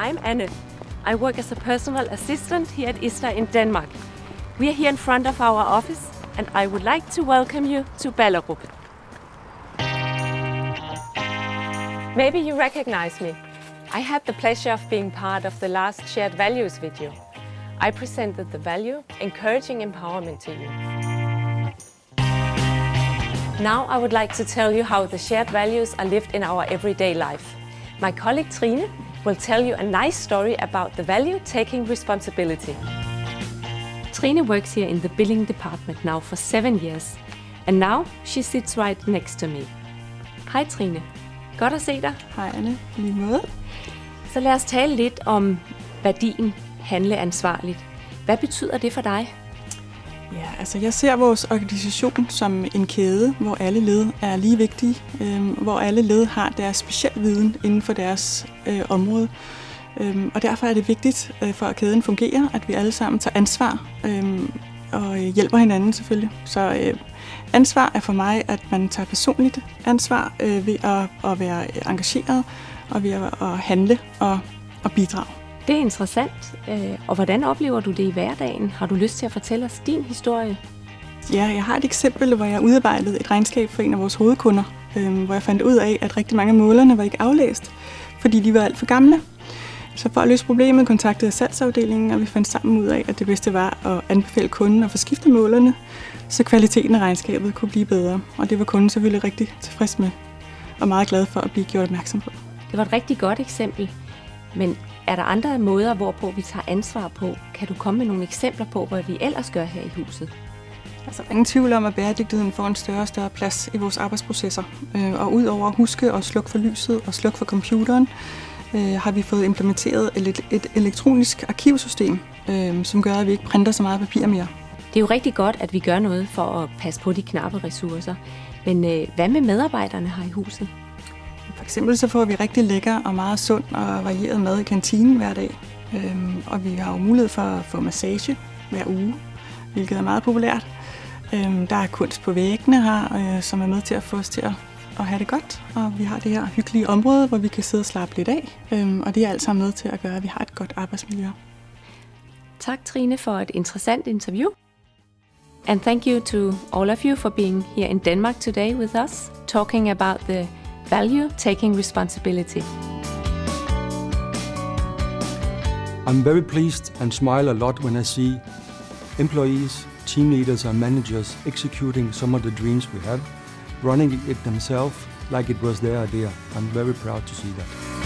I'm Anne. I work as a personal assistant here at ISTA in Denmark. We are here in front of our office, and I would like to welcome you to Ballerup. Maybe you recognize me. I had the pleasure of being part of the last Shared Values video. I presented the value encouraging empowerment to you. Now I would like to tell you how the shared values are lived in our everyday life. My colleague Trine will tell you a nice story about the value taking responsibility. Trine works here in the billing department now for 7 years, and now she sits right next to me. Hej Trine. Godt at se dig. Hej Anne, lige måde. Så lad os tale lidt om værdien handle ansvarligt. Hvad betyder det for dig? Ja, altså jeg ser vores organisation som en kæde, hvor alle led er lige vigtige, hvor alle led har deres speciel viden inden for deres område. Og derfor er det vigtigt for at kæden fungerer, at vi alle sammen tager ansvar og hjælper hinanden selvfølgelig. Så ansvar er for mig, at man tager personligt ansvar ved at være engageret og ved at handle og bidrage. Det er interessant. Og hvordan oplever du det i hverdagen? Har du lyst til at fortælle os din historie? Ja, jeg har et eksempel, hvor jeg udarbejdede et regnskab for en af vores hovedkunder, hvor jeg fandt ud af, at rigtig mange af målerne var ikke aflæst, fordi de var alt for gamle. Så for at løse problemet kontaktede jeg salgsafdelingen, og vi fandt sammen ud af, at det bedste var at anbefale kunden at få skiftet målerne, så kvaliteten af regnskabet kunne blive bedre. Og det var kunden selvfølgelig rigtig tilfreds med, og meget glad for at blive gjort opmærksom på. Det var et rigtig godt eksempel, men er der andre måder, hvorpå vi tager ansvar på? Kan du komme med nogle eksempler på, hvad vi ellers gør her i huset? Altså, ingen tvivl om, at bæredygtigheden får en større og større plads i vores arbejdsprocesser. Og udover at huske at slukke for lyset og slukke for computeren, har vi fået implementeret et elektronisk arkivsystem, som gør, at vi ikke printer så meget papir mere. Det er jo rigtig godt, at vi gør noget for at passe på de knappe ressourcer. Men hvad med medarbejderne her i huset? For eksempel så får vi rigtig lækker og meget sund og varieret mad i kantinen hver dag. Og vi har jo mulighed for at få massage hver uge, hvilket er meget populært. Der er kunst på væggene her, som er med til at få os til at have det godt. Og vi har det her hyggelige område, hvor vi kan sidde og slappe lidt af. Og det er alt sammen med til at gøre, at vi har et godt arbejdsmiljø. Tak Trine for et interessant interview. And thank you to all of you for being here in Denmark today with us, talking about the value taking responsibility. I'm very pleased and smile a lot when I see employees, team leaders and managers executing some of the dreams we have, running it themselves like it was their idea. I'm very proud to see that.